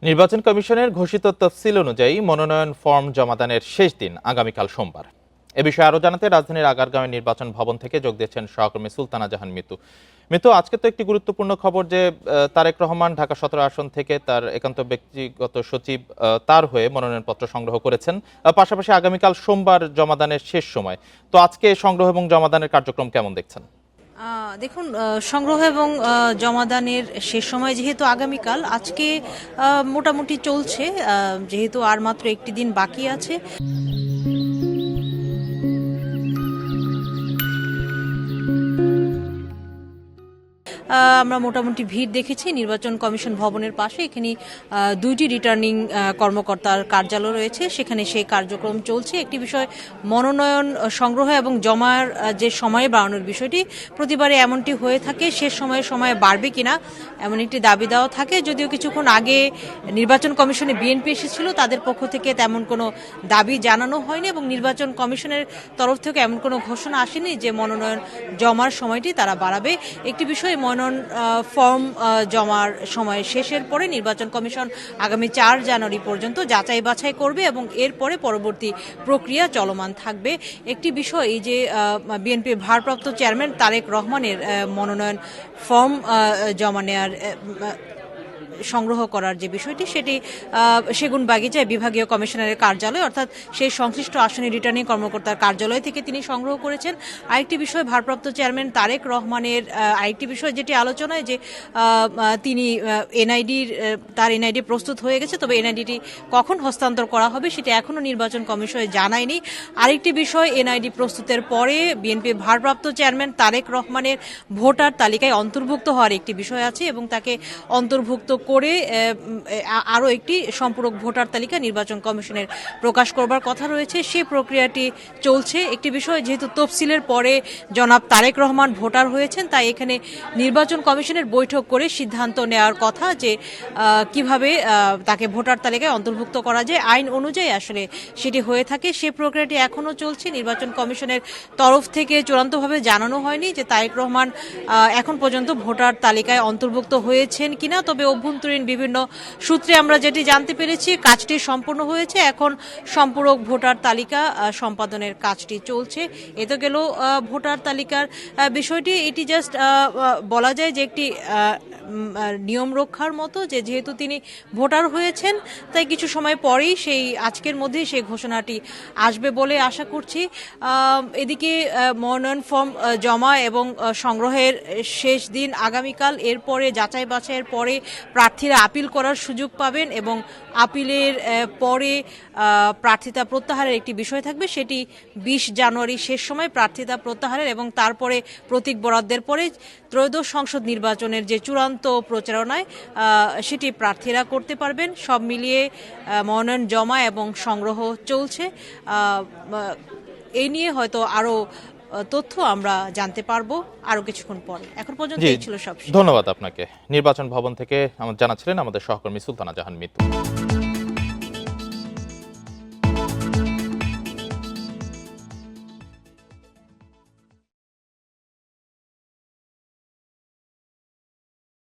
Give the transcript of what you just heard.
নির্বাচন কমিশনের ঘোষিত তফসিল অনুযায়ী মনোনয়ন ফর্ম জমাদানের শেষ দিন আগামীকাল সোমবার। এ বিষয়ে আরও জানাতে রাজধানীর আগারগাঁওয়ের নির্বাচন ভবন থেকে যোগ দিয়েছেন সহকর্মী সুলতানা জাহান মিতু। আজকে তো একটি গুরুত্বপূর্ণ খবর যে তারেক রহমান ঢাকা 17 আসন থেকে তার একান্ত ব্যক্তিগত সচিব তার হয়ে মনোনয়নপত্র সংগ্রহ করেছেন। পাশাপাশি আগামীকাল সোমবার জমাদানের শেষ সময়। তো আজকে সংগ্রহ এবং জমাদানের কার্যক্রম কেমন দেখছেন? দেখুন, সংগ্রহ এবং জমাদানের শেষ সময় যেহেতু আগামীকাল, আজকে মোটামুটি চলছে, যেহেতু আর মাত্র একটি দিন বাকি আছে। আমরা মোটামুটি ভিড় দেখেছি নির্বাচন কমিশন ভবনের পাশে। এখানে দুইটি রিটার্নিং কর্মকর্তার কার্যালয় রয়েছে, সেখানে সেই কার্যক্রম চলছে। একটি বিষয়, মনোনয়ন সংগ্রহ এবং জমার যে সময়ে বাড়ানোর বিষয়টি প্রতিবারে এমনটি হয়ে থাকে, শেষ সময়ে বাড়বে কিনা এমন একটি দাবি দেওয়া থাকে। যদিও কিছুক্ষণ আগে নির্বাচন কমিশনে বিএনপি এসেছিল, তাদের পক্ষ থেকে তেমন কোনো দাবি জানানো হয়নি এবং নির্বাচন কমিশনের তরফ থেকে এমন কোনো ঘোষণা আসেনি যে মনোনয়ন জমার সময়টি তারা বাড়াবে। একটি বিষয়, মনোনয়ন ফর্ম জমার সময় শেষের পরে নির্বাচন কমিশন আগামী 4 জানুয়ারি পর্যন্ত যাচাই বাছাই করবে এবং এরপরে পরবর্তী প্রক্রিয়া চলমান থাকবে। একটি বিষয়, এই যে বিএনপির ভারপ্রাপ্ত চেয়ারম্যান তারেক রহমানের মনোনয়ন ফর্ম জমা নেওয়ার সংগ্রহ করার যে বিষয়টি, সেটি সেগুনবাগিচায় বিভাগীয় কমিশনারের কার্যালয়, অর্থাৎ সেই সংশ্লিষ্ট আসনে রিটার্নিং কর্মকর্তার কার্যালয় থেকে তিনি সংগ্রহ করেছেন। আরেকটি বিষয়, ভারপ্রাপ্ত চেয়ারম্যান তারেক রহমানের আরেকটি বিষয় যেটি আলোচনায়, যে তিনি তার এনআইডি প্রস্তুত হয়ে গেছে, তবে এনআইডিটি কখন হস্তান্তর করা হবে সেটি এখনও নির্বাচন কমিশনে জানায়নি। আরেকটি বিষয়, এনআইডি প্রস্তুতের পরে বিএনপি ভারপ্রাপ্ত চেয়ারম্যান তারেক রহমানের ভোটার তালিকায় অন্তর্ভুক্ত হওয়ার একটি বিষয় আছে এবং তাকে অন্তর্ভুক্ত করে আরও একটি সম্পূরক ভোটার তালিকা নির্বাচন কমিশনের প্রকাশ করবার কথা রয়েছে। সেই প্রক্রিয়াটি চলছে। একটি বিষয়, যেহেতু তফসিলের পরে জনাব তারেক রহমান ভোটার হয়েছেন, তাই এখানে নির্বাচন কমিশনের বৈঠক করে সিদ্ধান্ত নেওয়ার কথা যে কিভাবে তাকে ভোটার তালিকায় অন্তর্ভুক্ত করা যায়। আইন অনুযায়ী আসলে সেটি হয়ে থাকে। সেই প্রক্রিয়াটি এখনও চলছে। নির্বাচন কমিশনের তরফ থেকে চূড়ান্তভাবে জানানো হয়নি যে তারেক রহমান এখন পর্যন্ত ভোটার তালিকায় অন্তর্ভুক্ত হয়েছেন কিনা, তবে অভ্যন্তরীণ বিভিন্ন সূত্রে আমরা যেটি জানতে পেরেছি, কাজটি সম্পূর্ণ হয়েছে। এখন সম্পূরক ভোটার তালিকা সম্পাদনের কাজটি চলছে। এ তো গেল ভোটার তালিকার বিষয়টি। এটি জাস্ট বলা যায় যে একটি নিয়ম রক্ষার মতো, যে যেহেতু তিনি ভোটার হয়েছেন, তাই কিছু সময় পরেই আজকের মধ্যেই সেই ঘোষণাটি আসবে বলে আশা করছি। এদিকে মনোনয়ন ফর্ম জমা এবং সংগ্রহের শেষ দিন আগামীকাল। এরপরে যাচাই বাছাইয়ের পরে প্রার্থীরা আপিল করার সুযোগ পাবেন এবং আপিলের পরে প্রার্থিতা প্রত্যাহারের একটি বিষয় থাকবে। সেটি 20 জানুয়ারি শেষ সময় প্রার্থিতা প্রত্যাহারের এবং তারপরে প্রতীক বরাদ্দের পরে ত্রয়োদশ সংসদ নির্বাচনের যে চূড়ান্ত প্রচারণায় সেটি প্রার্থীরা করতে পারবেন। সব মিলিয়ে মনোনয়ন জমা এবং সংগ্রহ চলছে। এই নিয়ে হয়তো আরও তথ্য আমরা জানতে পারবো আরো কিছুক্ষণ পরে। এখন পর্যন্ত এই ছিল সব। ধন্যবাদ আপনাকে। নির্বাচন ভবন থেকে জানাচ্ছিলেন আমাদের সহকর্মী সুলতানা জাহান মিতু।